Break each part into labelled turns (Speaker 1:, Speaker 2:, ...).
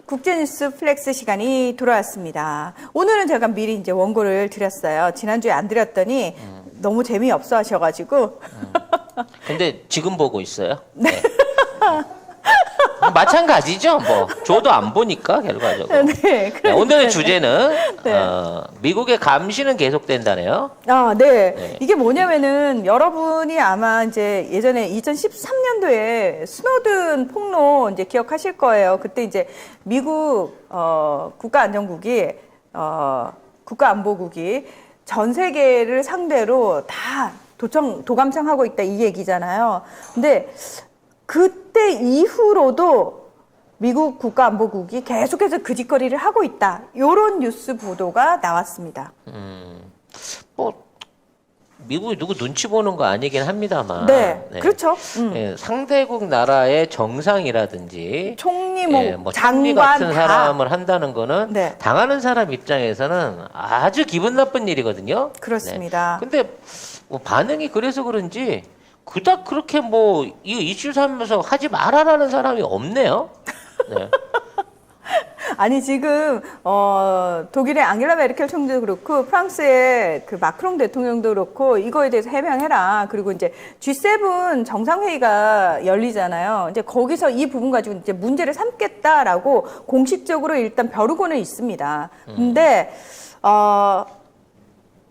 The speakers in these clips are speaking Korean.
Speaker 1: 국제뉴스 플렉스 시간이 돌아왔습니다. 오늘은 제가 미리 이제 원고를 드렸어요. 지난주에 안 드렸더니 너무 재미없어 하셔가지고.
Speaker 2: 근데 지금 보고 있어요? 네. 마찬가지죠. 뭐 저도 안 보니까 결과적으로.
Speaker 1: 네,
Speaker 2: 네, 오늘의 주제는
Speaker 1: 네.
Speaker 2: 미국의 감시는 계속된다네요.
Speaker 1: 아, 네.
Speaker 2: 네.
Speaker 1: 이게 뭐냐면은 여러분이 아마 이제 예전에 2013년도에 스노든 폭로 이제 기억하실 거예요. 그때 이제 미국 국가안전국이 국가안보국이 전 세계를 상대로 다 도감청하고 있다 이 얘기잖아요. 근데 그때 이후로도 미국 국가안보국이 계속해서 그 짓거리를 하고 있다. 이런 뉴스 보도가 나왔습니다.
Speaker 2: 뭐 미국이 누구 눈치 보는 거 아니긴 합니다만.
Speaker 1: 네, 그렇죠.
Speaker 2: 예, 상대국 나라의 정상이라든지
Speaker 1: 총리,
Speaker 2: 뭐 총리
Speaker 1: 장관
Speaker 2: 같은
Speaker 1: 다.
Speaker 2: 사람을 한다는 거는
Speaker 1: 네.
Speaker 2: 당하는 사람 입장에서는 아주 기분 나쁜 일이거든요.
Speaker 1: 그렇습니다.
Speaker 2: 네. 근데 뭐 반응이 그래서 그런지 그닥 그렇게 뭐 이 이슈 삼면서 하지 말아라는 사람이 없네요. 네.
Speaker 1: 아니 지금 독일의 앙겔라 메르켈 총리도 그렇고 프랑스의 그 마크롱 대통령도 그렇고 이거에 대해서 해명해라. 그리고 이제 G7 정상회의가 열리잖아요. 이제 거기서 이 부분 가지고 이제 문제를 삼겠다라고 공식적으로 일단 벼르고는 있습니다. 근데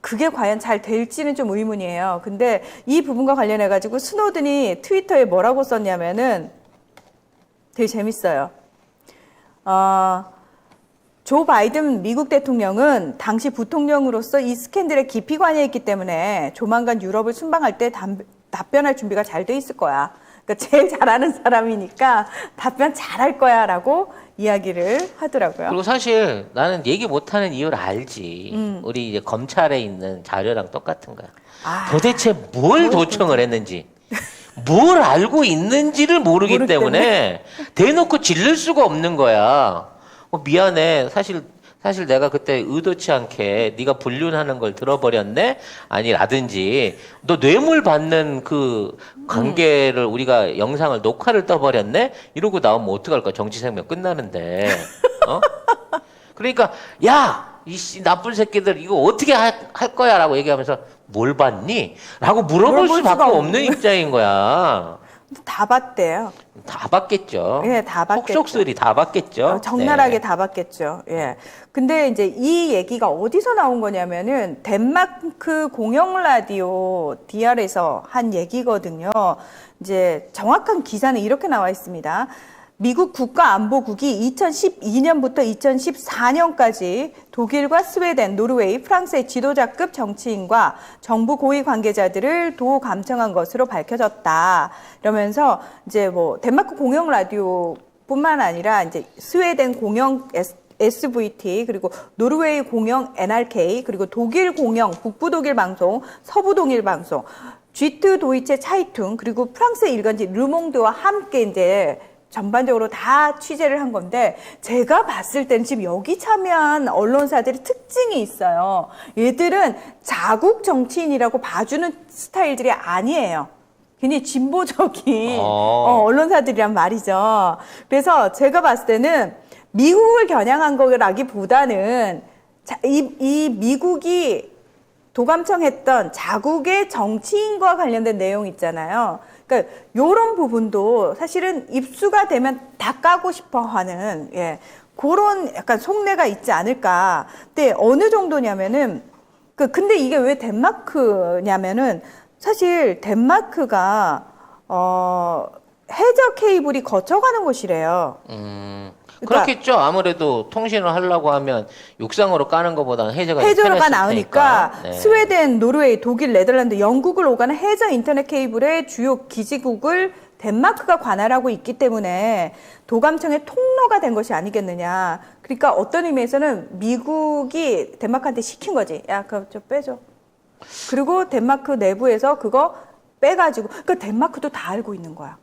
Speaker 1: 그게 과연 잘 될지는 좀 의문이에요. 근데 이 부분과 관련해 가지고 스노든이 트위터에 뭐라고 썼냐면은 되게 재밌어요. 조 바이든 미국 대통령은 당시 부통령으로서 이 스캔들에 깊이 관여했기 때문에 조만간 유럽을 순방할 때 답변할 준비가 잘 돼 있을 거야. 그러니까 제일 잘하는 사람이니까 답변 잘할 거야라고 이야기를 하더라고요.
Speaker 2: 그리고 사실 나는 얘기 못하는 이유를 알지. 우리 이제 검찰에 있는 자료랑 똑같은 거야. 도대체 뭘 도청을 했는지, 뭘 알고 있는지를 모르기 때문에 대놓고 질릴 수가 없는 거야. 미안해. 사실 내가 그때 의도치 않게 네가 불륜하는 걸 들어버렸네? 아니라든지 너 뇌물 받는 그 관계를 우리가 영상을 녹화를 떠버렸네? 이러고 나오면 어떡할 거야? 정치 생명 끝나는데. 그러니까 야! 이 나쁜 새끼들 이거 어떻게 할 거야? 라고 얘기하면서 뭘 봤니? 라고 물어볼 수밖에 없는 입장인 거야.
Speaker 1: 다 봤대요.
Speaker 2: 다 봤겠죠.
Speaker 1: 예, 다 봤겠죠.
Speaker 2: 속속들이 다 봤겠죠.
Speaker 1: 적나라하게
Speaker 2: 네.
Speaker 1: 다 봤겠죠. 예. 근데 이제 이 얘기가 어디서 나온 거냐면은 덴마크 공영 라디오 DR에서 한 얘기거든요. 이제 정확한 기사는 이렇게 나와 있습니다. 미국 국가안보국이 2012년부터 2014년까지 독일과 스웨덴, 노르웨이, 프랑스의 지도자급 정치인과 정부 고위 관계자들을 도감청한 것으로 밝혀졌다. 이러면서 이제 뭐 덴마크 공영 라디오뿐만 아니라 이제 스웨덴 공영 SVT 그리고 노르웨이 공영 NRK 그리고 독일 공영 북부 독일 방송, 서부 독일 방송, G2 도이체 차이퉁 그리고 프랑스 일간지 르몽드와 함께 이제 전반적으로 다 취재를 한 건데 제가 봤을 때는 지금 여기 참여한 언론사들이 특징이 있어요. 얘들은 자국 정치인이라고 봐주는 스타일들이 아니에요. 굉장히 진보적인 언론사들이란 말이죠. 그래서 제가 봤을 때는 미국을 겨냥한 거라기보다는 이 미국이 도감청했던 자국의 정치인과 관련된 내용 있잖아요. 그러니까 요런 부분도 사실은 입수가 되면 다 까고 싶어 하는 그런 약간 속내가 있지 않을까. 근데 어느 정도냐면은 근데 이게 왜 덴마크냐면은 사실 덴마크가 해저 케이블이 거쳐가는 곳이래요.
Speaker 2: 그렇겠죠. 아무래도 통신을 하려고 하면 육상으로 까는 것보다는
Speaker 1: 해저가 나으니까
Speaker 2: 네.
Speaker 1: 스웨덴, 노르웨이, 독일, 네덜란드, 영국을 오가는 해저 인터넷 케이블의 주요 기지국을 덴마크가 관할하고 있기 때문에 도감청의 통로가 된 것이 아니겠느냐. 그러니까 어떤 의미에서는 미국이 덴마크한테 시킨 거지. 야, 그거 좀 빼줘. 그리고 덴마크 내부에서 그거 빼가지고, 그러니까 덴마크도 다 알고 있는 거야.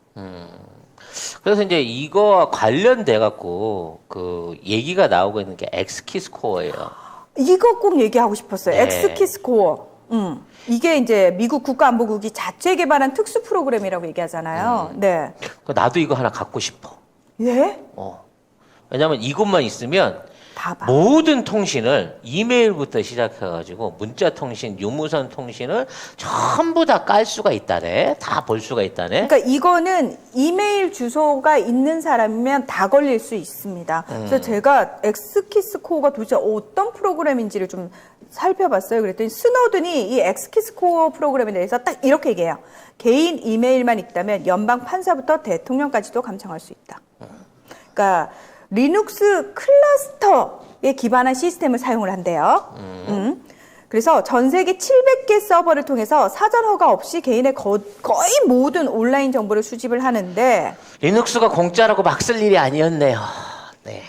Speaker 2: 그래서 이제 이거와 관련돼 갖고 그 얘기가 나오고 있는 게 엑스키 스코어예요.
Speaker 1: 이거 꼭 얘기하고 싶었어요.
Speaker 2: 네.
Speaker 1: 엑스키 스코어. 이게 이제 미국 국가안보국이 자체 개발한 특수 프로그램이라고 얘기하잖아요. 네.
Speaker 2: 나도 이거 하나 갖고 싶어.
Speaker 1: 예?
Speaker 2: 왜냐하면 이것만 있으면
Speaker 1: 다 봐.
Speaker 2: 모든 통신을 이메일부터 시작해가지고 문자 통신, 유무선 통신을 전부 다 깔 수가 있다네. 다 볼 수가 있다네.
Speaker 1: 그러니까 이거는 이메일 주소가 있는 사람이면 다 걸릴 수 있습니다. 그래서 제가 엑스키스코어가 도대체 어떤 프로그램인지를 좀 살펴봤어요. 그랬더니 스노든이 이 엑스키스코어 프로그램에 대해서 딱 이렇게 얘기해요. 개인 이메일만 있다면 연방 판사부터 대통령까지도 감청할 수 있다. 그러니까 리눅스 클러스터에 기반한 시스템을 사용을 한대요. 그래서 전 세계 700개 서버를 통해서 사전 허가 없이 개인의 거의 모든 온라인 정보를 수집을 하는데
Speaker 2: 리눅스가 공짜라고 막 쓸 일이 아니었네요. 네.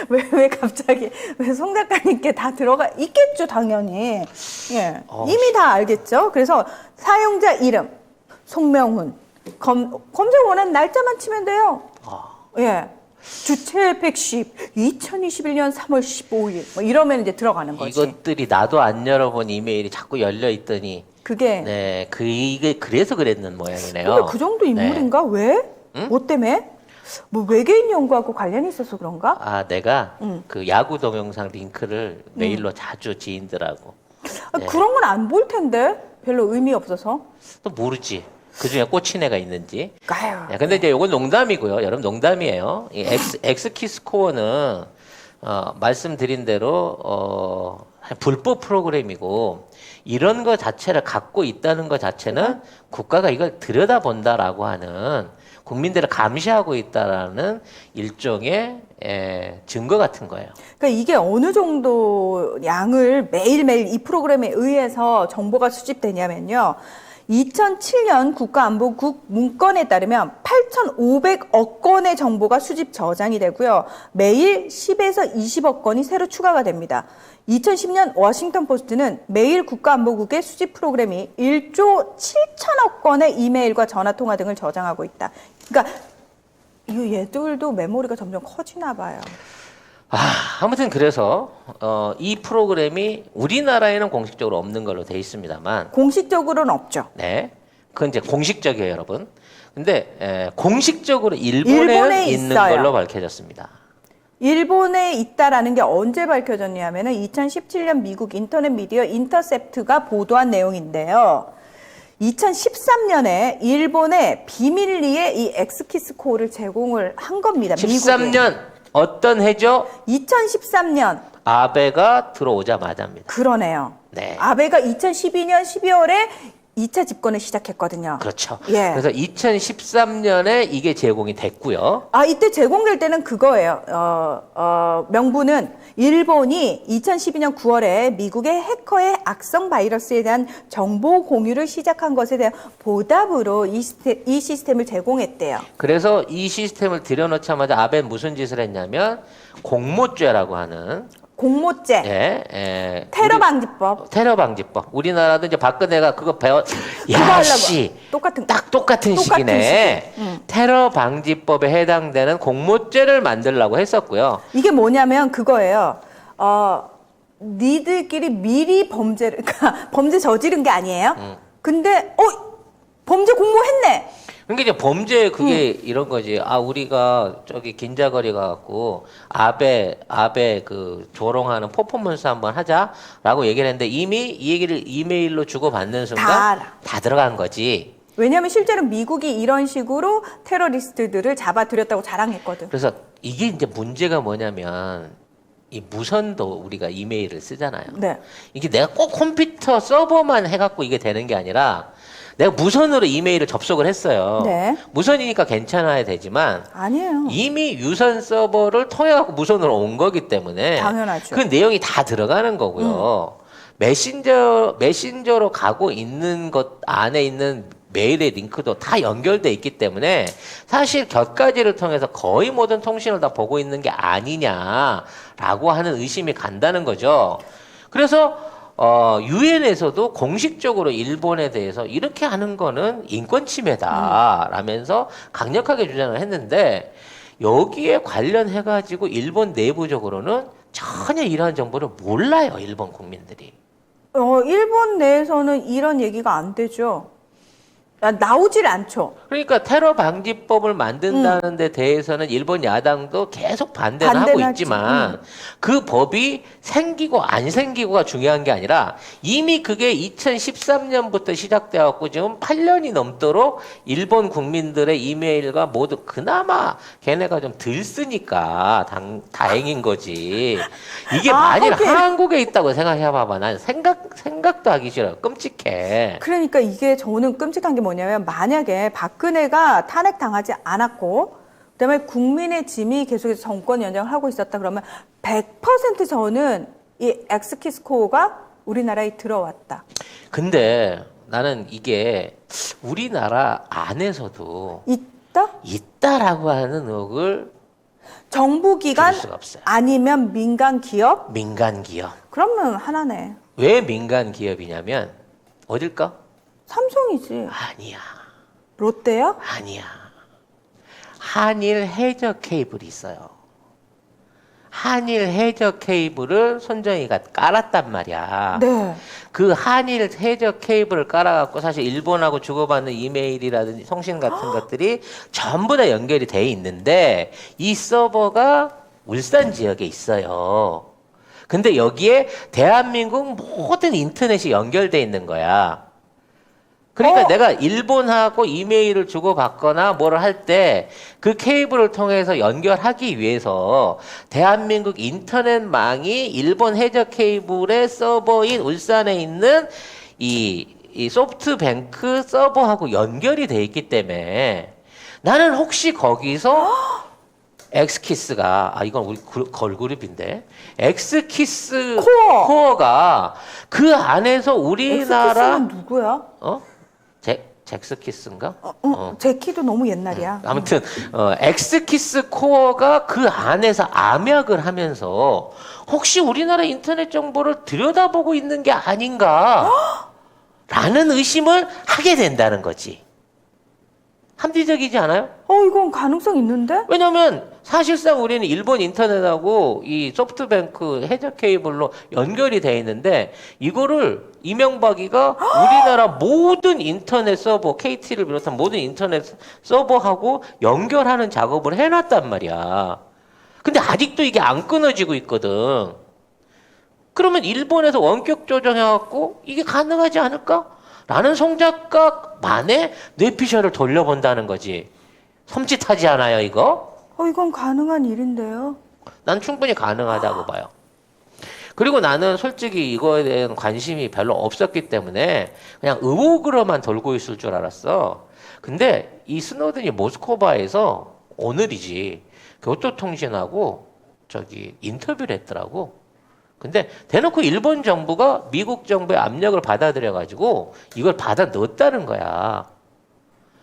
Speaker 1: 왜 갑자기 왜 송 작가님께 다 들어가 있겠죠 당연히. 예, 이미 다 알겠죠. 그래서 사용자 이름, 송명훈, 검색 원하는 날짜만 치면 돼요. 예. 주최 110, 2021년 3월 15일. 뭐 이러면 이제 들어가는 거지.
Speaker 2: 이것들이 나도 안 열어본 이메일이 자꾸 열려 있더니
Speaker 1: 그게.
Speaker 2: 네, 이게 그래서 그랬는 모양이네요.
Speaker 1: 근데 그 정도 인물인가? 왜? 뭐 때문에? 뭐 외계인 연구하고 관련이 있어서 그런가?
Speaker 2: 아, 내가 그 야구 동영상 링크를 메일로 자주 지인들하고.
Speaker 1: 아, 그런 건 안 볼 텐데. 별로 의미 없어서.
Speaker 2: 또 모르지. 그 중에 꽂힌 애가 있는지.
Speaker 1: 아유.
Speaker 2: 네, 근데 이제 이건 농담이고요. 여러분 농담이에요. 이 엑스키 스코어는 말씀드린 대로 불법 프로그램이고 이런 거 자체를 갖고 있다는 것 자체는 국가가 이걸 들여다본다라고 하는 국민들을 감시하고 있다라는 일종의 증거 같은 거예요.
Speaker 1: 그러니까 이게 어느 정도 양을 매일매일 이 프로그램에 의해서 정보가 수집되냐면요. 2007년 국가안보국 문건에 따르면 8,500억 건의 정보가 수집 저장이 되고요. 매일 10에서 20억 건이 새로 추가가 됩니다. 2010년 워싱턴 포스트는 매일 국가안보국의 수집 프로그램이 1조 7천억 건의 이메일과 전화통화 등을 저장하고 있다. 그러니까 이 얘들도 메모리가 점점 커지나 봐요.
Speaker 2: 아무튼 그래서 이 프로그램이 우리나라에는 공식적으로 없는 걸로 돼 있습니다만
Speaker 1: 공식적으로는 없죠.
Speaker 2: 네, 그건 이제 공식적이에요, 여러분. 근데 공식적으로 일본에 있는
Speaker 1: 있어요.
Speaker 2: 걸로 밝혀졌습니다.
Speaker 1: 일본에 있다라는 게 언제 밝혀졌냐면은 2017년 미국 인터넷 미디어 인터셉트가 보도한 내용인데요. 2013년에 일본에 비밀리에 이 엑스키스코어를 제공을 한 겁니다.
Speaker 2: 13년 어떤 해죠?
Speaker 1: 2013년.
Speaker 2: 아베가 들어오자마자입니다.
Speaker 1: 그러네요.
Speaker 2: 네.
Speaker 1: 아베가 2012년 12월에 2차 집권을 시작했거든요.
Speaker 2: 그렇죠.
Speaker 1: 예.
Speaker 2: 그래서 2013년에 이게 제공이 됐고요.
Speaker 1: 이때 제공될 때는 그거예요. 명분은 일본이 2012년 9월에 미국의 해커의 악성 바이러스에 대한 정보 공유를 시작한 것에 대한 보답으로 이 시스템을 제공했대요.
Speaker 2: 그래서 이 시스템을 들여놓자마자 아베는 무슨 짓을 했냐면 공모죄라고 하는
Speaker 1: 공모죄, 테러 방지법.
Speaker 2: 테러 방지법. 우리나라도 이제 박근혜가 그거
Speaker 1: 그거 하려고.
Speaker 2: 씨,
Speaker 1: 똑같은
Speaker 2: 똑같은 시기네. 테러 방지법에 해당되는 공모죄를 만들려고 했었고요.
Speaker 1: 이게 뭐냐면 그거예요. 니들끼리 미리 그러니까 범죄 저지른 게 아니에요. 근데 범죄 공모했네.
Speaker 2: 그러니까 이제 범죄 그게 이런 거지. 우리가 저기 긴자거리 가갖고 아베 그 조롱하는 퍼포먼스 한번 하자라고 얘기를 했는데 이미 이 얘기를 이메일로 주고받는 순간 다 들어간 거지.
Speaker 1: 왜냐하면 실제로 미국이 이런 식으로 테러리스트들을 잡아들였다고 자랑했거든.
Speaker 2: 그래서 이게 이제 문제가 뭐냐면 이 무선도 우리가 이메일을 쓰잖아요.
Speaker 1: 네.
Speaker 2: 이게 내가 꼭 컴퓨터 서버만 해갖고 이게 되는 게 아니라 내가 무선으로 이메일을 접속을 했어요.
Speaker 1: 네.
Speaker 2: 무선이니까 괜찮아야 되지만
Speaker 1: 아니에요.
Speaker 2: 이미 유선 서버를 통해갖고 무선으로 온 거기 때문에
Speaker 1: 당연하죠.
Speaker 2: 그 내용이 다 들어가는 거고요. 메신저로 가고 있는 것 안에 있는 메일의 링크도 다 연결돼 있기 때문에 사실 곁가지를 통해서 거의 모든 통신을 다 보고 있는 게 아니냐라고 하는 의심이 간다는 거죠. 그래서 유엔에서도 공식적으로 일본에 대해서 이렇게 하는 거는 인권 침해다라면서 강력하게 주장을 했는데 여기에 관련해 가지고 일본 내부적으로는 전혀 이러한 정보를 몰라요, 일본 국민들이.
Speaker 1: 일본 내에서는 이런 얘기가 안 되죠. 나오질 않죠.
Speaker 2: 그러니까 테러 방지법을 만든다는 데 대해서는 일본 야당도 계속 반대는 하고
Speaker 1: 반대는
Speaker 2: 있지만 그 법이 생기고 안 생기고가 중요한 게 아니라 이미 그게 2013년부터 시작되어 갖고 지금 8년이 넘도록 일본 국민들의 이메일과 모두 그나마 걔네가 좀 덜 쓰니까 다행인 거지. 이게 만일 한국에 있다고 생각해 봐봐. 난 생각도 하기 싫어. 끔찍해.
Speaker 1: 그러니까 이게 저는 끔찍한 게 뭐냐면 만약에 박근혜가 탄핵당하지 않았고 그다음에 국민의 짐이 계속해서 정권 연장을 하고 있었다 그러면 100% 저는 이 엑스키스코어가 우리나라에 들어왔다.
Speaker 2: 근데 나는 이게 우리나라 안에서도 있다라고 하는 의혹을
Speaker 1: 정부기관
Speaker 2: 줄 수가 없어요.
Speaker 1: 아니면 민간 기업?
Speaker 2: 민간 기업.
Speaker 1: 그러면 하나네.
Speaker 2: 왜 민간 기업이냐면 어딜까?
Speaker 1: 삼성이지.
Speaker 2: 아니야.
Speaker 1: 롯데요?
Speaker 2: 아니야. 한일 해저 케이블이 있어요. 한일 해저 케이블을 손정희가 깔았단 말이야.
Speaker 1: 네.
Speaker 2: 그 한일 해저 케이블을 깔아갖고 사실 일본하고 주고받는 이메일이라든지 통신 같은 것들이 전부 다 연결이 돼 있는데 이 서버가 울산 지역에 있어요. 근데 여기에 대한민국 모든 인터넷이 연결돼 있는 거야. 그러니까 내가 일본하고 이메일을 주고받거나 뭐를 할 때 그 케이블을 통해서 연결하기 위해서 대한민국 인터넷망이 일본 해저 케이블의 서버인 울산에 있는 이 소프트뱅크 서버하고 연결이 돼 있기 때문에 나는 혹시 거기서 엑스키스가 이건 우리 걸그룹인데 엑스키스 코어가 그 안에서 우리나라
Speaker 1: 엑스키스는 누구야?
Speaker 2: 잭스키스인가?
Speaker 1: 제키도 너무 옛날이야.
Speaker 2: 아무튼 엑스키스 코어가 그 안에서 암약을 하면서 혹시 우리나라 인터넷 정보를 들여다보고 있는 게 아닌가 라는 의심을 하게 된다는 거지. 합리적이지 않아요?
Speaker 1: 이건 가능성 있는데?
Speaker 2: 왜냐면 사실상 우리는 일본 인터넷하고 이 소프트뱅크 해저 케이블로 연결이 돼 있는데 이거를 이명박이가 우리나라 모든 인터넷 서버, KT를 비롯한 모든 인터넷 서버하고 연결하는 작업을 해놨단 말이야. 근데 아직도 이게 안 끊어지고 있거든. 그러면 일본에서 원격 조정해갖고 이게 가능하지 않을까? 라는 송 작가만의 뇌피셜을 돌려본다는 거지. 섬찟하지 않아요, 이거?
Speaker 1: 이건 가능한 일인데요.
Speaker 2: 난 충분히 가능하다고 봐요. 그리고 나는 솔직히 이거에 대한 관심이 별로 없었기 때문에 그냥 의혹으로만 돌고 있을 줄 알았어. 근데 이 스노든이 모스크바에서 오늘이지 교토통신하고 인터뷰를 했더라고. 근데 대놓고 일본 정부가 미국 정부의 압력을 받아들여가지고 이걸 받아 넣었다는 거야.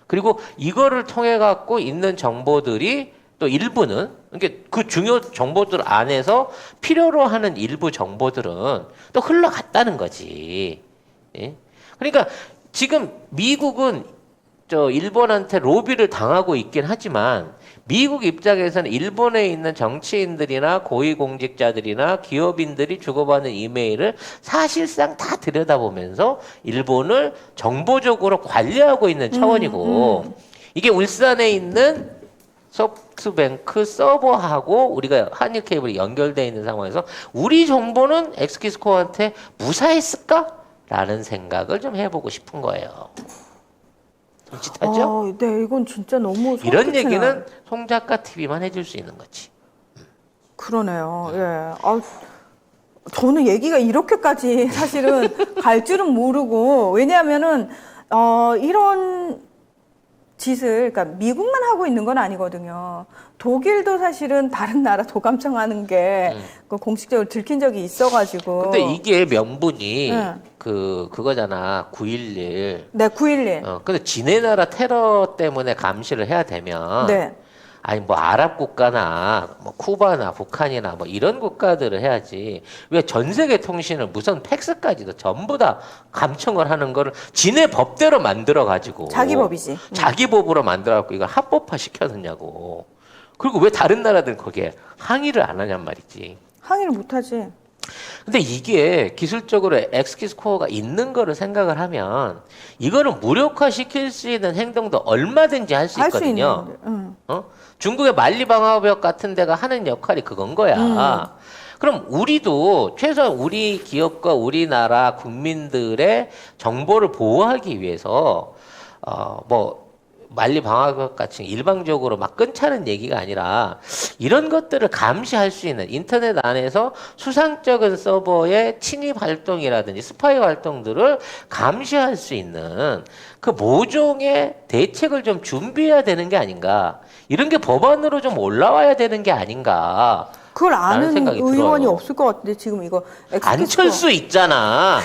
Speaker 2: 그리고 이거를 통해 갖고 있는 정보들이 또 일부는 그러니까 그 중요 정보들 안에서 필요로 하는 일부 정보들은 또 흘러갔다는 거지. 예? 그러니까 지금 미국은 일본한테 로비를 당하고 있긴 하지만 미국 입장에서는 일본에 있는 정치인들이나 고위공직자들이나 기업인들이 주고받는 이메일을 사실상 다 들여다보면서 일본을 정보적으로 관리하고 있는 차원이고 이게 울산에 있는 소프트뱅크 서버하고 우리가 한일 케이블이 연결되어 있는 상황에서 우리 정보는 엑스키스코어한테 무사했을까? 라는 생각을 좀 해보고 싶은 거예요. 솔직하죠?
Speaker 1: 네, 이건 진짜 너무
Speaker 2: 이런 얘기는 송 작가 TV만 해줄 수 있는 거지.
Speaker 1: 그러네요. 예. 저는 얘기가 이렇게까지 사실은 갈 줄은 모르고 왜냐하면은 이런 짓을 그러니까 미국만 하고 있는 건 아니거든요. 독일도 사실은 다른 나라 도감청하는 게 공식적으로 들킨 적이 있어가지고.
Speaker 2: 근데 이게 명분이 그거잖아. 9.11.
Speaker 1: 네, 9.11.
Speaker 2: 근데 지네 나라 테러 때문에 감시를 해야 되면.
Speaker 1: 네.
Speaker 2: 아니 뭐 아랍 국가나 뭐 쿠바나 북한이나 뭐 이런 국가들을 해야지 왜 전 세계 통신을 무슨 팩스까지도 전부 다 감청을 하는 거를 지네 법대로 만들어 가지고
Speaker 1: 자기 법이지.
Speaker 2: 자기 법으로 만들어 갖고 이걸 합법화 시켜놨냐고. 그리고 왜 다른 나라들은 거기에 항의를 안 하냔 말이지.
Speaker 1: 항의를 못 하지.
Speaker 2: 근데 이게 기술적으로 엑스키 스코어가 있는 거를 생각을 하면 이거는 무력화 시킬 수 있는 행동도 얼마든지 할 수
Speaker 1: 할 수
Speaker 2: 있거든요.
Speaker 1: 있는.
Speaker 2: 어? 중국의 만리방화벽 같은 데가 하는 역할이 그건 거야. 그럼 우리도 최소한 우리 기업과 우리나라 국민들의 정보를 보호하기 위해서 뭐 만리방화벽 같이 일방적으로 막 끊자는 얘기가 아니라 이런 것들을 감시할 수 있는 인터넷 안에서 수상적인 서버의 침입 활동이라든지 스파이 활동들을 감시할 수 있는 그 모종의 대책을 좀 준비해야 되는 게 아닌가. 이런 게 법안으로 좀 올라와야 되는 게 아닌가.
Speaker 1: 그걸 아는
Speaker 2: 생각이
Speaker 1: 의원이
Speaker 2: 들어요.
Speaker 1: 없을 것 같은데 지금 이거
Speaker 2: 안철수 있잖아.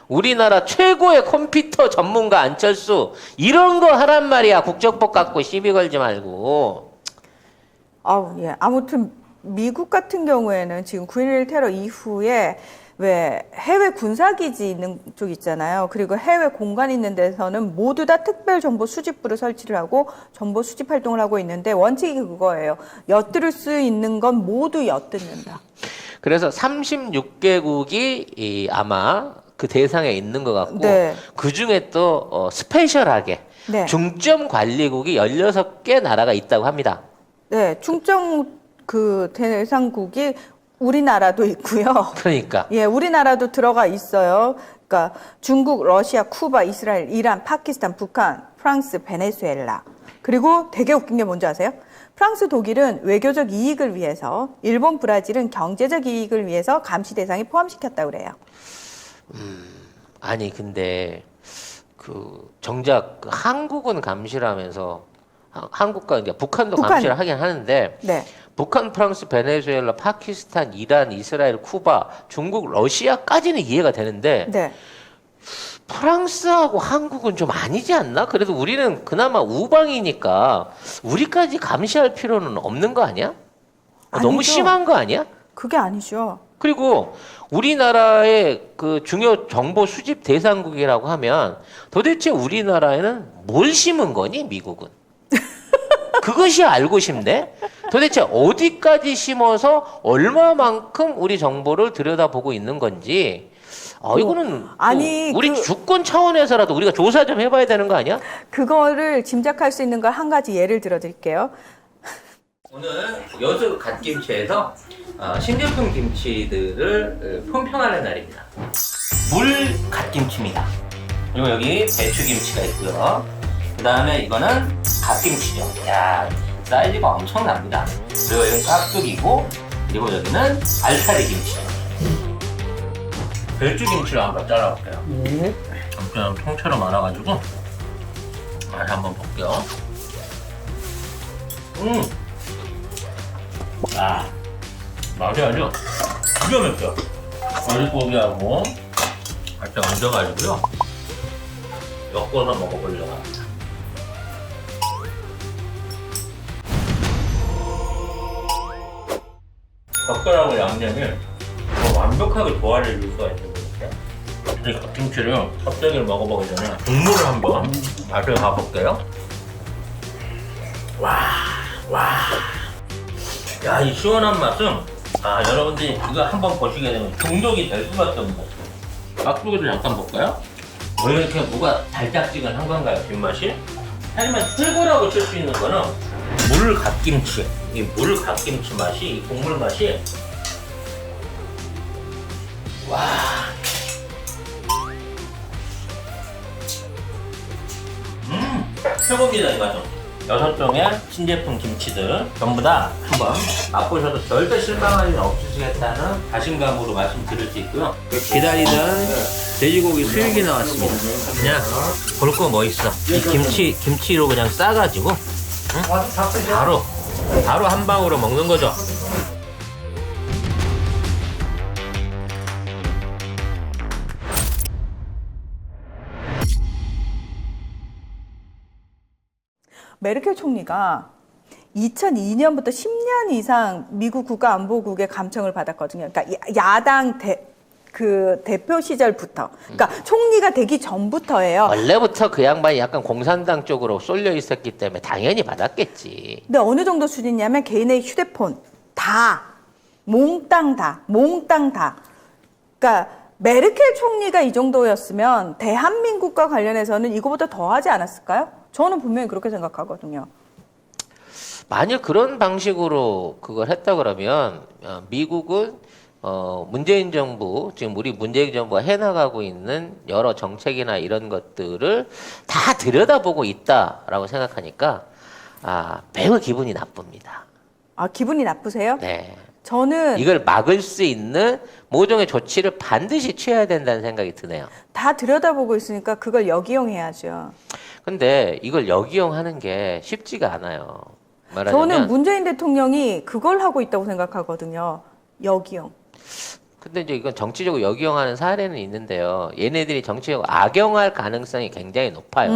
Speaker 2: 우리나라 최고의 컴퓨터 전문가 안철수. 이런 거 하란 말이야. 국정법 갖고 시비 걸지 말고.
Speaker 1: 예. 아무튼 미국 같은 경우에는 지금 9.11 테러 이후에 왜 해외 군사기지 있는 쪽 있잖아요. 그리고 해외 공간 있는 데서는 모두 다 특별 정보 수집부를 설치를 하고 정보 수집 활동을 하고 있는데 원칙이 그거예요. 엿들을 수 있는 건 모두 엿듣는다.
Speaker 2: 그래서 36개국이 아마 그 대상에 있는 것 같고
Speaker 1: 네.
Speaker 2: 그 중에 또 스페셜하게
Speaker 1: 네.
Speaker 2: 중점 관리국이 16개 나라가 있다고 합니다.
Speaker 1: 네, 충청 그 대상국이 우리나라도 있고요.
Speaker 2: 그러니까
Speaker 1: 예, 우리나라도 들어가 있어요. 그러니까 중국, 러시아, 쿠바, 이스라엘, 이란, 파키스탄, 북한, 프랑스, 베네수엘라. 그리고 되게 웃긴 게 뭔지 아세요? 프랑스, 독일은 외교적 이익을 위해서, 일본, 브라질은 경제적 이익을 위해서 감시 대상에 포함시켰다고 그래요.
Speaker 2: 아니 근데 그 정작 그 한국은 감시를 하면서 한국과 이제 북한도
Speaker 1: 북한.
Speaker 2: 감시를 하긴 하는데
Speaker 1: 네.
Speaker 2: 북한, 프랑스, 베네수엘라, 파키스탄, 이란, 이스라엘, 쿠바, 중국, 러시아까지는 이해가 되는데
Speaker 1: 네.
Speaker 2: 프랑스하고 한국은 좀 아니지 않나? 그래도 우리는 그나마 우방이니까 우리까지 감시할 필요는 없는 거 아니야? 너무
Speaker 1: 아니죠.
Speaker 2: 심한 거 아니야?
Speaker 1: 그게 아니죠.
Speaker 2: 그리고 우리나라의 그 중요 정보 수집 대상국이라고 하면 도대체 우리나라에는 뭘 심은 거니, 미국은? 그것이 알고 싶네? 도대체 어디까지 심어서 얼마만큼 우리 정보를 들여다보고 있는 건지, 이거는
Speaker 1: 아니,
Speaker 2: 우리 주권 차원에서라도 우리가 조사 좀 해봐야 되는 거 아니야?
Speaker 1: 그거를 짐작할 수 있는 걸 한 가지 예를 들어 드릴게요.
Speaker 2: 오늘 여수 갓김치에서 신제품 김치들을 품평하는 날입니다. 물 갓김치입니다. 그리고 여기 배추김치가 있고요. 그 다음에 이거는 갓김치죠. 야, 사이즈가 엄청납니다. 그리고 여기는 깍두기고, 그리고 여기는 알타리 김치죠. 배추김치를 한번 잘라볼게요. 엄청 통째로 말아가지고 맛 한번 볼게요. 맛이 아주 기가 막혀. 머릿고기하고 같이 얹어가지고요. 엮어서 먹어보려고 합니다. 젓가락과 양념이 더 완벽하게 조화를 이룰 수가 있는 것 같아요. 이 갓김치를 껍데기를 먹어보기 전에 국물을 한번 맛을 가볼게요. 야, 이 시원한 맛은 여러분들이 이거 한번 보시게 되면 중독이 될 수밖에 없는 맛이에요. 깍두기도 잠깐 볼까요? 왜 이렇게 무가 달짝지근한 건가요, 뒷맛이? 하지만 최고라고 칠 수 있는 거는 물 갓김치. 이 물 갓김치 맛이, 이 국물 맛이 최고입니다, 이 맛은. 6종의 신제품 김치들 전부 다 한번 맛보셔도 절대 실망할 일 없으시겠다는 자신감으로 말씀드릴 수 있고요. 기다리던 돼지고기 수육이 나왔습니다. 그냥 볼 거 뭐 있어. 이 김치로 그냥 싸가지고 바로 한 방으로 먹는 거죠.
Speaker 1: 메르켈 총리가 2002년부터 10년 이상 미국 국가안보국의 감청을 받았거든요. 그러니까 야당 대표 시절부터. 그러니까 총리가 되기 전부터예요.
Speaker 2: 원래부터 그 양반이 약간 공산당 쪽으로 쏠려 있었기 때문에 당연히 받았겠지.
Speaker 1: 근데 어느 정도 수준이냐면 개인의 휴대폰 다 몽땅 다. 그러니까 메르켈 총리가 이 정도였으면 대한민국과 관련해서는 이거보다 더 하지 않았을까요? 저는 분명히 그렇게 생각하거든요.
Speaker 2: 만약 그런 방식으로 그걸 했다 그러면 미국은 문재인 정부, 지금 우리 문재인 정부가 해나가고 있는 여러 정책이나 이런 것들을 다 들여다보고 있다라고 생각하니까 매우 기분이 나쁩니다.
Speaker 1: 아, 기분이 나쁘세요?
Speaker 2: 네.
Speaker 1: 저는
Speaker 2: 이걸 막을 수 있는 모종의 조치를 반드시 취해야 된다는 생각이 드네요.
Speaker 1: 다 들여다보고 있으니까 그걸 역이용해야죠.
Speaker 2: 근데 이걸 역이용하는 게 쉽지가 않아요.
Speaker 1: 저는
Speaker 2: 말하자면
Speaker 1: 문재인 대통령이 그걸 하고 있다고 생각하거든요. 역이용.
Speaker 2: 근데 이제 이건 정치적으로 역이용하는 사례는 있는데요. 얘네들이 정치적으로 악용할 가능성이 굉장히 높아요.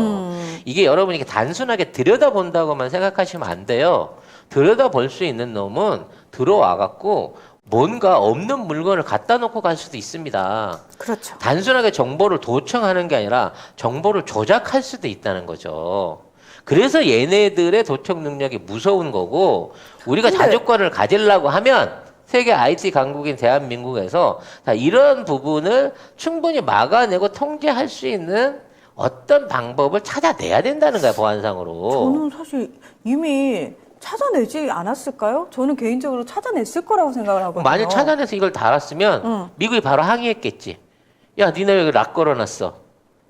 Speaker 2: 이게 여러분이 이렇게 단순하게 들여다본다고만 생각하시면 안 돼요. 들여다볼 수 있는 놈은 들어와갖고 뭔가 없는 물건을 갖다 놓고 갈 수도 있습니다.
Speaker 1: 그렇죠.
Speaker 2: 단순하게 정보를 도청하는 게 아니라 정보를 조작할 수도 있다는 거죠. 그래서 얘네들의 도청 능력이 무서운 거고, 우리가 자주권을 가지려고 하면 세계 IT 강국인 대한민국에서 다 이런 부분을 충분히 막아내고 통제할 수 있는 어떤 방법을 찾아내야 된다는 거야, 보안상으로.
Speaker 1: 저는 사실 이미 찾아내지 않았을까요? 저는 개인적으로 찾아냈을 거라고 생각을 하거든요.
Speaker 2: 만약 찾아내서 이걸 달았으면 미국이 바로 항의했겠지. 야, 니네 왜 락 걸어놨어?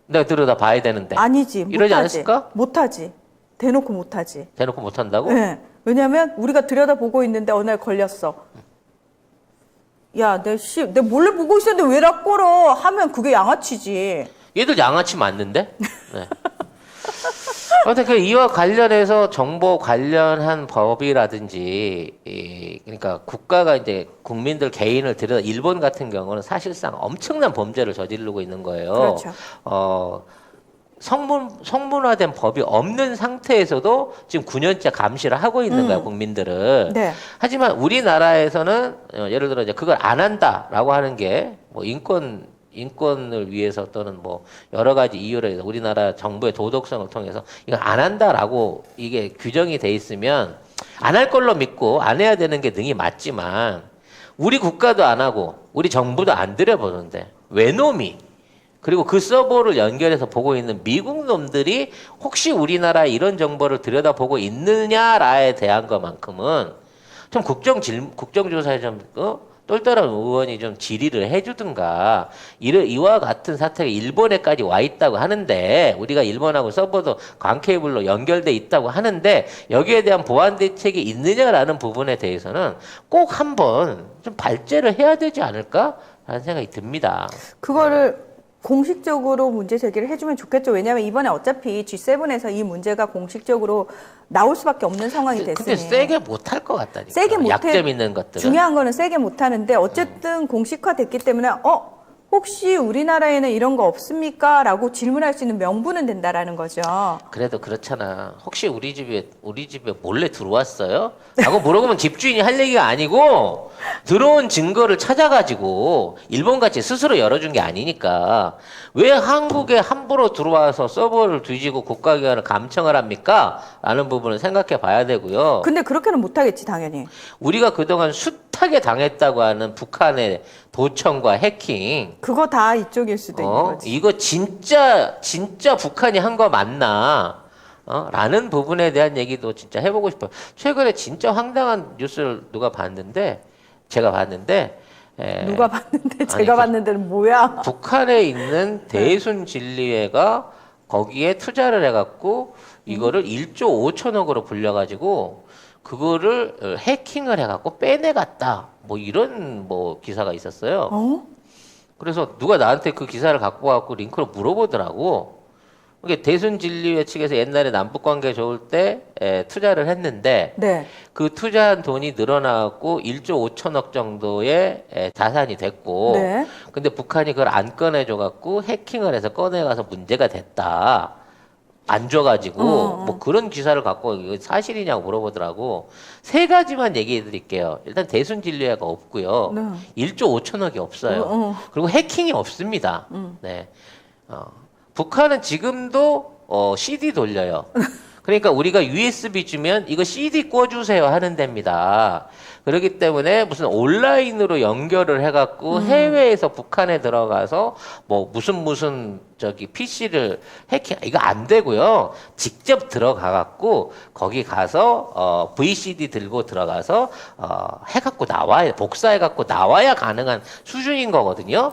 Speaker 2: 내가 들여다 봐야 되는데.
Speaker 1: 아니지.
Speaker 2: 이러지
Speaker 1: 못하지.
Speaker 2: 않았을까?
Speaker 1: 못하지. 대놓고 못하지.
Speaker 2: 대놓고 못한다고?
Speaker 1: 네. 왜냐면 우리가 들여다보고 있는데 어느 날 걸렸어. 야, 내 몰래 보고 있었는데 왜 락 걸어? 하면 그게 양아치지.
Speaker 2: 얘들 양아치 맞는데? 네. 아무튼 이와 관련해서 정보 관련한 법이라든지, 그러니까 국가가 이제 국민들 개인을 들여다, 일본 같은 경우는 사실상 엄청난 범죄를 저지르고 있는 거예요.
Speaker 1: 그렇죠.
Speaker 2: 성문화된 법이 없는 상태에서도 지금 9년째 감시를 하고 있는 거야, 국민들을.
Speaker 1: 네.
Speaker 2: 하지만 우리나라에서는 예를 들어 이제 그걸 안 한다라고 하는 게 뭐 인권을 위해서 또는 뭐 여러 가지 이유로 해서 우리나라 정부의 도덕성을 통해서 이걸 안 한다라고 이게 규정이 돼 있으면 안 할 걸로 믿고 안 해야 되는 게 능히 맞지만, 우리 국가도 안 하고 우리 정부도 안 들여보는데 외놈이, 그리고 그 서버를 연결해서 보고 있는 미국 놈들이 혹시 우리나라 이런 정보를 들여다보고 있느냐라에 대한 것만큼은 좀 국정조사에 좀 똘똘한 의원이 좀 질의를 해주든가. 이와 같은 사태가 일본에까지 와 있다고 하는데, 우리가 일본하고 서버도 관 케이블로 연결돼 있다고 하는데 여기에 대한 보안 대책이 있느냐라는 부분에 대해서는 꼭 한번 좀 발제를 해야 되지 않을까라는 생각이 듭니다.
Speaker 1: 그거를 공식적으로 문제 제기를 해주면 좋겠죠. 왜냐하면 이번에 어차피 G7에서 이 문제가 공식적으로 나올 수밖에 없는 상황이 됐으니.
Speaker 2: 근데 세게 못할 것 같다니까.
Speaker 1: 세게 못해.
Speaker 2: 약점 있는 것들은.
Speaker 1: 중요한 거는 세게 못하는데 어쨌든 공식화됐기 때문에 혹시 우리나라에는 이런 거 없습니까? 라고 질문할 수 있는 명분은 된다라는 거죠.
Speaker 2: 그래도 그렇잖아. 혹시 우리 집에 몰래 들어왔어요? 라고 물어보면 집주인이 할 얘기가 아니고, 들어온 증거를 찾아가지고 일본같이 스스로 열어준 게 아니니까 왜 한국에 함부로 들어와서 서버를 뒤지고 국가기관을 감청을 합니까? 라는 부분을 생각해 봐야 되고요.
Speaker 1: 근데 그렇게는 못하겠지, 당연히.
Speaker 2: 우리가 그동안 숱하게 당했다고 하는 북한의 도청과 해킹,
Speaker 1: 그거 다 이쪽일 수도 있는 거지.
Speaker 2: 이거 진짜 북한이 한 거 맞나? 라는 부분에 대한 얘기도 진짜 해보고 싶어요. 최근에 진짜 황당한 뉴스를 제가 봤는데,
Speaker 1: 누가 봤는데 제가 봤는데는 뭐야?
Speaker 2: 북한에 있는 대순진리회가 거기에 투자를 해갖고 이거를 1조 5천억으로 불려가지고 그거를 해킹을 해갖고 빼내갔다. 뭐 이런 기사가 있었어요. 그래서 누가 나한테 그 기사를 갖고 와갖고 링크로 물어보더라고. 이게 대순진리회 측에서 옛날에 남북관계 좋을 때 투자를 했는데,
Speaker 1: 네.
Speaker 2: 그 투자한 돈이 늘어나고 1조 5천억 정도의 자산이 됐고,
Speaker 1: 네.
Speaker 2: 근데 북한이 그걸 안 꺼내줘갖고 해킹을 해서 꺼내가서 문제가 됐다. 안 줘가지고 뭐 그런 기사를 갖고 이거 사실이냐고 물어보더라고. 세 가지만 얘기해 드릴게요. 일단 대순진리회가 없고요.
Speaker 1: 네.
Speaker 2: 1조 5천억이 없어요. 그리고 해킹이 없습니다. 네. 북한은 지금도 CD 돌려요. 그러니까 우리가 USB 주면 이거 CD 꽂으세요 하는 데입니다. 그렇기 때문에 무슨 온라인으로 연결을 해갖고 해외에서 북한에 들어가서 뭐 무슨 저기 PC를 해킹 이거 안 되고요. 직접 들어가갖고 거기 가서 VCD 들고 들어가서 해갖고 나와야 복사해갖고 나와야 가능한 수준인 거거든요.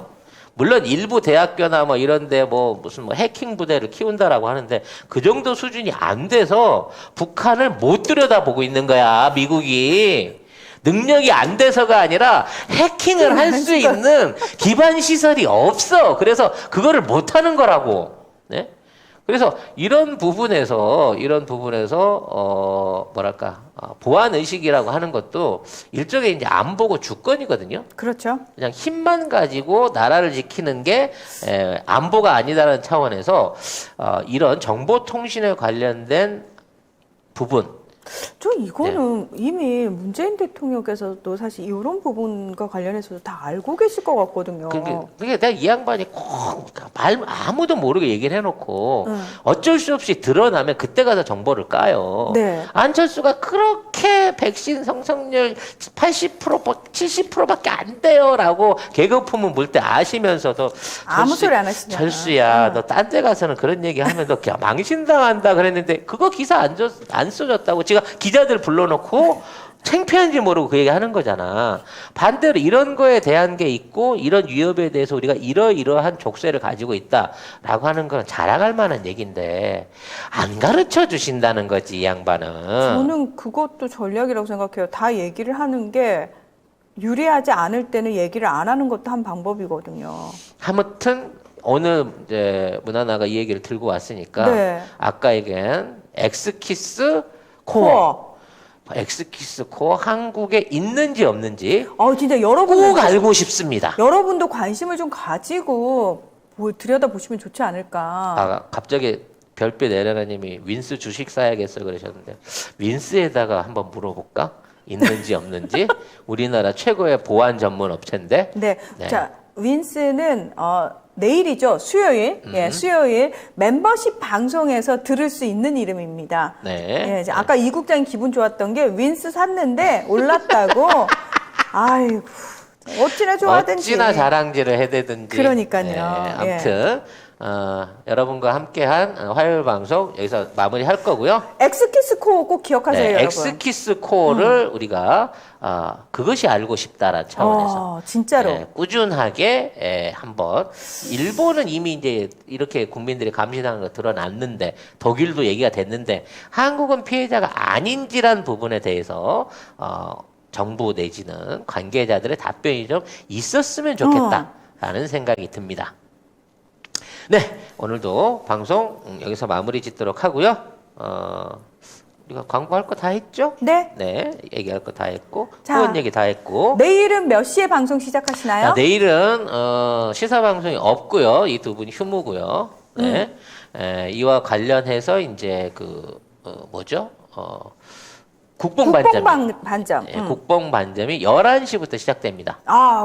Speaker 2: 물론 일부 대학교나 뭐 이런데 뭐 무슨 뭐 해킹 부대를 키운다라고 하는데 그 정도 수준이 안 돼서 북한을 못 들여다보고 있는 거야 미국이. 능력이 안 돼서가 아니라 해킹을 할 수 있는 기반 시설이 없어. 그래서 그거를 못 하는 거라고. 네? 그래서 이런 부분에서 뭐랄까 보안 의식이라고 하는 것도 일종의 이제 안보고 주권이거든요.
Speaker 1: 그렇죠.
Speaker 2: 그냥 힘만 가지고 나라를 지키는 게 안보가 아니다라는 차원에서 이런 정보통신에 관련된 부분.
Speaker 1: 저 이거는 이미 문재인 대통령께서도 사실 이런 부분과 관련해서도 다 알고 계실 것 같거든요.
Speaker 2: 그게 내가 이 양반이 꼭 아무도 모르게 얘기를 해놓고 어쩔 수 없이 드러나면 그때 가서 정보를 까요.
Speaker 1: 네.
Speaker 2: 안철수가 그렇게 백신 성성률 80% 70%밖에 안 돼요라고 개그품은 물 때 아시면서도
Speaker 1: 아무 소리 안 하시잖아.
Speaker 2: 철수야 너 딴 데 가서는 그런 얘기하면 너 망신당한다 그랬는데 그거 기사 안 써줬다고 제가 기자들 불러놓고 창피한지 모르고 그 얘기 하는 거잖아. 반대로 이런 거에 대한 게 있고 이런 위협에 대해서 우리가 이러이러한 족쇄를 가지고 있다라고 하는 건 자랑할 만한 얘기인데 안 가르쳐 주신다는 거지 이 양반은.
Speaker 1: 저는 그것도 전략이라고 생각해요. 다 얘기를 하는 게 유리하지 않을 때는 얘기를 안 하는 것도 한 방법이거든요.
Speaker 2: 아무튼 오늘 이제 문하나가 이 얘기를 들고 왔으니까
Speaker 1: 네.
Speaker 2: 아까 얘기한 엑스키스 코어. 엑스키스 코어 한국에 있는지 없는지
Speaker 1: 진짜 여러분
Speaker 2: 꼭 알고 싶습니다.
Speaker 1: 여러분도 관심을 좀 가지고 들여다 보시면 좋지 않을까.
Speaker 2: 갑자기 별빛 에레나님이 윈스 주식 사야겠어 그러셨는데 윈스에다가 한번 물어볼까? 있는지 없는지. 우리나라 최고의 보안 전문 업체인데.
Speaker 1: 네. 자, 윈스는 내일이죠. 수요일. 예, 수요일 멤버십 방송에서 들을 수 있는 이름입니다.
Speaker 2: 네.
Speaker 1: 예, 이제 아까 이 국장이 기분 좋았던 게 윈스 샀는데 올랐다고. 아이고. 어찌나 좋아하든지.
Speaker 2: 어찌나 자랑질을 해대든지.
Speaker 1: 그러니까요.
Speaker 2: 네, 아무튼 여러분과 함께한 화요일 방송 여기서 마무리할 거고요.
Speaker 1: 엑스키스 코어 꼭 기억하세요,
Speaker 2: 네,
Speaker 1: 여러분.
Speaker 2: 엑스키스 코어를 우리가 그것이 알고 싶다라는 차원에서
Speaker 1: 진짜로
Speaker 2: 꾸준하게 한번 일본은 이미 이제 이렇게 국민들이 감시당한 거 드러났는데 독일도 얘기가 됐는데 한국은 피해자가 아닌지란 부분에 대해서 정부 내지는 관계자들의 답변이 좀 있었으면 좋겠다라는 생각이 듭니다. 네, 오늘도 방송 여기서 마무리 짓도록 하고요. 우리가 광고할 거 다 했죠?
Speaker 1: 네.
Speaker 2: 네, 얘기할 거 다 했고,
Speaker 1: 자,
Speaker 2: 후원 얘기 다 했고.
Speaker 1: 내일은 몇 시에 방송 시작하시나요?
Speaker 2: 내일은 시사 방송이 없고요. 이 두 분이 휴무고요. 네, 이와 관련해서 이제 뭐죠?
Speaker 1: 국뽕반점.
Speaker 2: 국뽕반점이 11시부터 시작됩니다.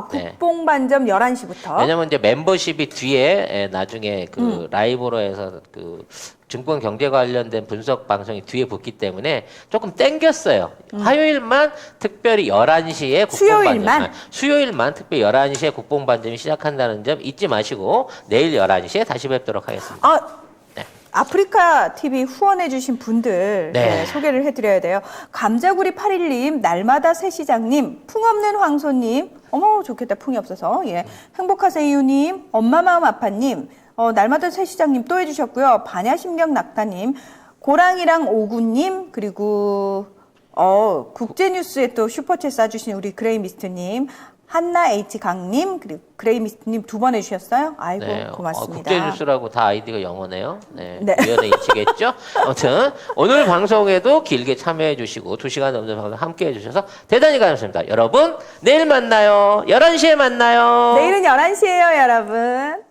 Speaker 1: 국뽕반점 11시부터.
Speaker 2: 왜냐면 이제 멤버십이 뒤에 나중에 라이브로 해서 증권 경제 관련된 분석 방송이 뒤에 붙기 때문에 조금 땡겼어요. 화요일만 특별히 11시에 수요일만 특별히 11시에 국뽕반점이 시작한다는 점 잊지 마시고 내일 11시에 다시 뵙도록 하겠습니다.
Speaker 1: 아프리카 TV 후원해주신 분들 소개를 해드려야 돼요. 감자구리 8일님, 날마다 새시장님, 풍없는 황소님, 어머 좋겠다 풍이 없어서 행복하세요님, 엄마마음 아파님, 날마다 새시장님 또 해주셨고요. 반야심경 낙타님, 고랑이랑 오구님, 그리고 국제뉴스에 또 슈퍼챗 쏴주신 우리 그레이미스트님, 한나 H 강님 그리고 그레이미스트님 2번 해주셨어요. 아이고 고맙습니다.
Speaker 2: 국제뉴스라고 다 아이디가 영어네요. 네. 위원회 이치겠죠. 아무튼 오늘 방송에도 길게 참여해 주시고 2시간 넘는 방송 함께 해주셔서 대단히 감사합니다. 여러분 내일 만나요. 11시에 만나요.
Speaker 1: 내일은 11시에요 여러분.